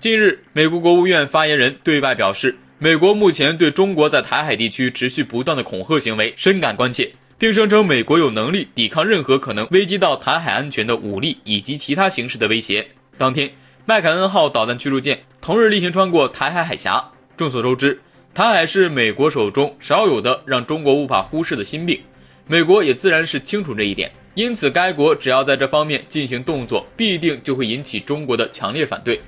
近日，美国国务院发言人对外表示，美国目前对中国在台海地区持续不断的恐吓行为深感关切，并声称美国有能力抵抗任何可能危及到台海安全的武力以及其他形式的威胁。当天，麦凯恩号导弹驱逐舰同日例行穿过台海海峡。众所周知，台海是美国手中少有的让中国无法忽视的心病，美国也自然是清楚这一点，因此该国只要在这方面进行动作，必定就会引起中国的强烈反对，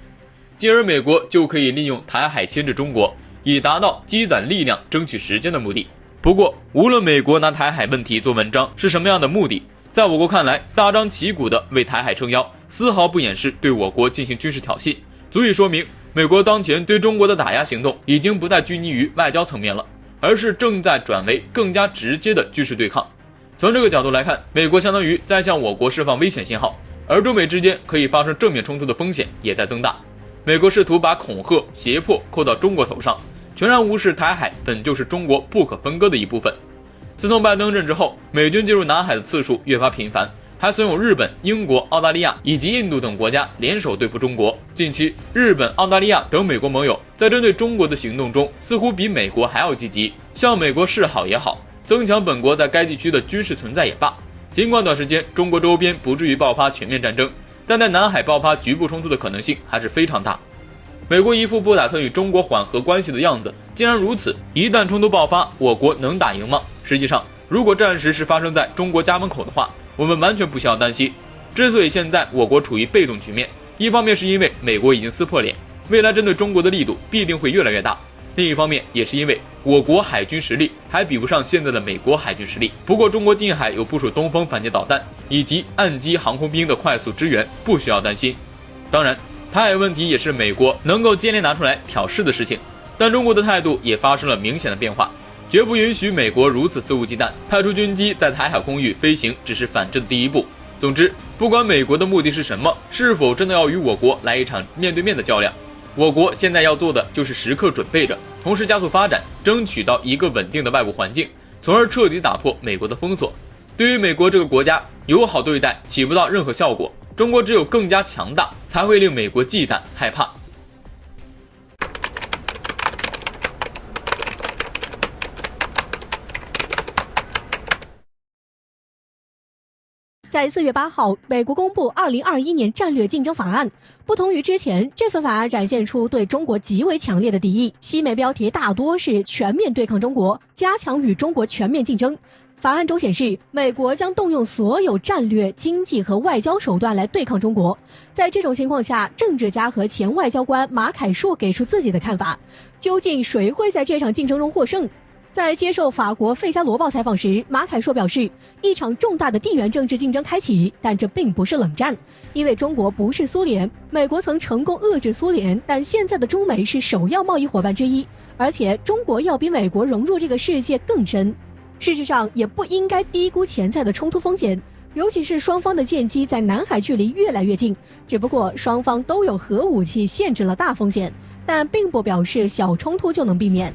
进而美国就可以利用台海牵制中国，以达到积攒力量争取时间的目的。不过，无论美国拿台海问题做文章是什么样的目的，在我国看来，大张旗鼓地为台海撑腰，丝毫不掩饰对我国进行军事挑衅，足以说明美国当前对中国的打压行动已经不再拘泥于外交层面了，而是正在转为更加直接的军事对抗。从这个角度来看，美国相当于在向我国释放危险信号，而中美之间可以发生正面冲突的风险也在增大。美国试图把恐吓、胁迫扣到中国头上，全然无视台海本就是中国不可分割的一部分。自从拜登任职后，美军进入南海的次数越发频繁，还怂恿日本、英国、澳大利亚以及印度等国家联手对付中国。近期，日本、澳大利亚等美国盟友在针对中国的行动中，似乎比美国还要积极，向美国示好也好，增强本国在该地区的军事存在也罢。尽管短时间中国周边不至于爆发全面战争，但在南海爆发局部冲突的可能性还是非常大。美国一副不打算与中国缓和关系的样子，既然如此，一旦冲突爆发，我国能打赢吗？实际上，如果战时是发生在中国家门口的话，我们完全不需要担心。之所以现在我国处于被动局面，一方面是因为美国已经撕破脸，未来针对中国的力度必定会越来越大，另一方面也是因为我国海军实力还比不上现在的美国海军实力。不过中国近海有部署东风反舰导弹以及岸基航空兵的快速支援，不需要担心。当然，台海问题也是美国能够接连拿出来挑事的事情，但中国的态度也发生了明显的变化，绝不允许美国如此肆无忌惮，派出军机在台海空域飞行只是反制的第一步。总之，不管美国的目的是什么，是否真的要与我国来一场面对面的较量，我国现在要做的就是时刻准备着，同时加速发展，争取到一个稳定的外部环境，从而彻底打破美国的封锁。对于美国这个国家，友好对待起不到任何效果，中国只有更加强大，才会令美国忌惮害怕。在4月8号，美国公布2021年战略竞争法案。不同于之前，这份法案展现出对中国极为强烈的敌意，西美标题大多是全面对抗中国，加强与中国全面竞争。法案中显示，美国将动用所有战略、经济和外交手段来对抗中国。在这种情况下，政治家和前外交官马凯硕给出自己的看法：究竟谁会在这场竞争中获胜？在接受法国《费加罗报》采访时，马凯硕表示，一场重大的地缘政治竞争开启，但这并不是冷战，因为中国不是苏联，美国曾成功遏制苏联，但现在的中美是首要贸易伙伴之一，而且中国要比美国融入这个世界更深。事实上，也不应该低估潜在的冲突风险，尤其是双方的舰机在南海距离越来越近，只不过双方都有核武器限制了大风险，但并不表示小冲突就能避免。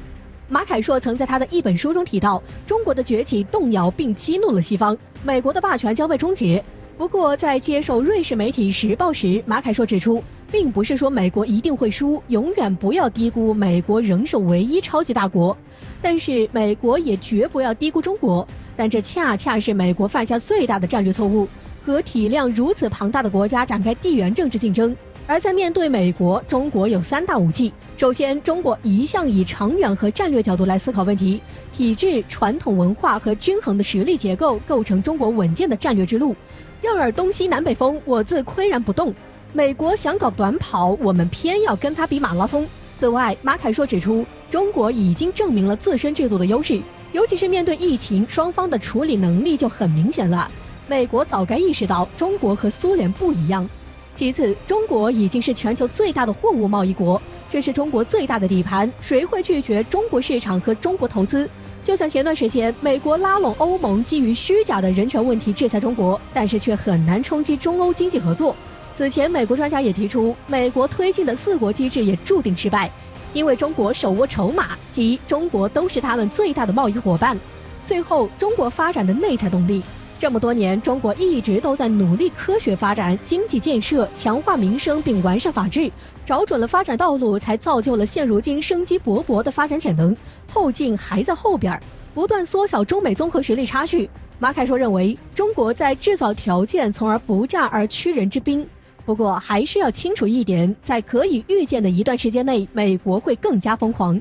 马凯硕曾在他的一本书中提到，中国的崛起动摇并激怒了西方，美国的霸权将被终结。不过在接受瑞士媒体《时报》时，马凯硕指出，并不是说美国一定会输，永远不要低估美国仍是唯一超级大国，但是美国也绝不要低估中国，但这恰恰是美国犯下最大的战略错误，和体量如此庞大的国家展开地缘政治竞争。而在面对美国，中国有3大武器。首先，中国一向以长远和战略角度来思考问题，体制、传统文化和均衡的实力结构构成中国稳健的战略之路。要尔东西南北风，我自岿然不动。美国想搞短跑，我们偏要跟他比马拉松。此外，马凯硕指出，中国已经证明了自身制度的优势，尤其是面对疫情，双方的处理能力就很明显了。美国早该意识到中国和苏联不一样。其次，中国已经是全球最大的货物贸易国，这是中国最大的底盘，谁会拒绝中国市场和中国投资？就像前段时间，美国拉拢欧盟基于虚假的人权问题制裁中国，但是却很难冲击中欧经济合作。此前，美国专家也提出，美国推进的4国机制也注定失败，因为中国手握筹码，即中国都是他们最大的贸易伙伴。最后，中国发展的内在动力。这么多年，中国一直都在努力科学发展、经济建设、强化民生并完善法治，找准了发展道路，才造就了现如今生机勃勃的发展潜能。后劲还在后边，不断缩小中美综合实力差距。马凯说认为，中国在制造条件，从而不战而屈人之兵。不过，还是要清楚一点，在可以预见的一段时间内，美国会更加疯狂。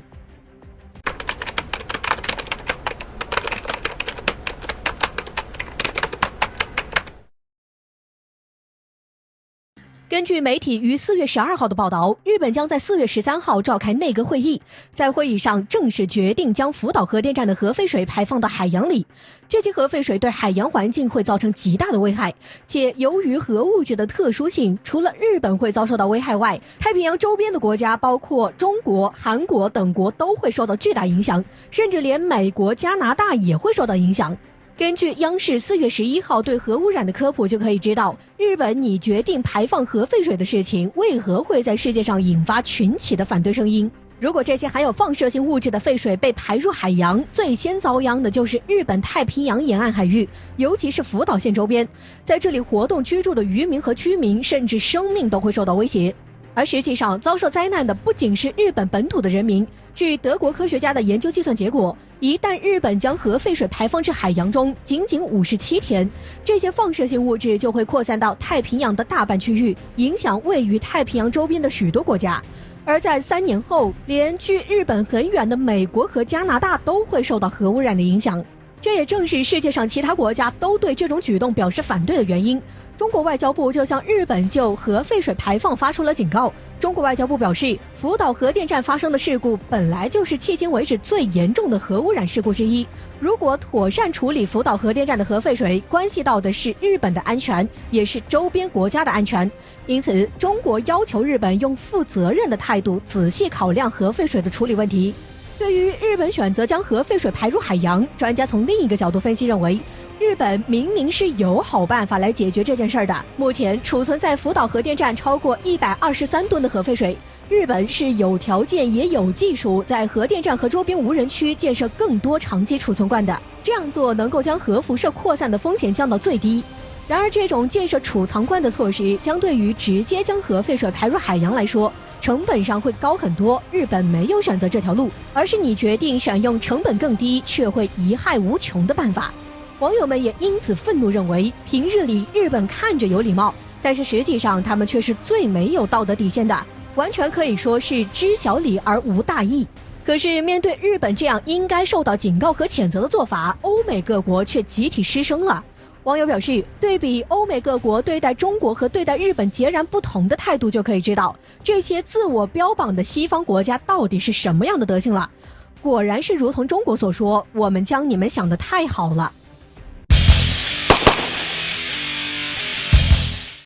根据媒体于4月12号的报道，日本将在4月13号召开内阁会议，在会议上正式决定将福岛核电站的核废水排放到海洋里。这些核废水对海洋环境会造成极大的危害，且由于核物质的特殊性，除了日本会遭受到危害外，太平洋周边的国家，包括中国、韩国等国都会受到巨大影响，甚至连美国、加拿大也会受到影响。根据央视4月11号对核污染的科普就可以知道，日本拟决定排放核废水的事情为何会在世界上引发群起的反对声音。如果这些含有放射性物质的废水被排入海洋，最先遭殃的就是日本太平洋沿岸海域，尤其是福岛县周边，在这里活动居住的渔民和居民，甚至生命都会受到威胁。而实际上，遭受灾难的不仅是日本本土的人民。据德国科学家的研究计算结果，一旦日本将核废水排放至海洋中，仅57天，这些放射性物质就会扩散到太平洋的大半区域，影响位于太平洋周边的许多国家。而在3年后，连距日本很远的美国和加拿大都会受到核污染的影响。这也正是世界上其他国家都对这种举动表示反对的原因。中国外交部就向日本就核废水排放发出了警告。中国外交部表示，福岛核电站发生的事故本来就是迄今为止最严重的核污染事故之一。如果妥善处理福岛核电站的核废水，关系到的是日本的安全，也是周边国家的安全。因此，中国要求日本用负责任的态度仔细考量核废水的处理问题。对于日本选择将核废水排入海洋，专家从另一个角度分析认为，日本明明是有好办法来解决这件事的。目前储存在福岛核电站超过123吨的核废水，日本是有条件也有技术在核电站和周边无人区建设更多长期储存罐的。这样做能够将核辐射扩散的风险降到最低。然而，这种建设储藏罐的措施，相对于直接将核废水排入海洋来说，成本上会高很多。日本没有选择这条路，而是你决定选用成本更低却会贻害无穷的办法。网友们也因此愤怒，认为平日里日本看着有礼貌，但是实际上他们却是最没有道德底线的，完全可以说是知小礼而无大义。可是面对日本这样应该受到警告和谴责的做法，欧美各国却集体失声了。网友表示，对比欧美各国对待中国和对待日本截然不同的态度，就可以知道这些自我标榜的西方国家到底是什么样的德行了。果然是如同中国所说，我们将你们想得太好了。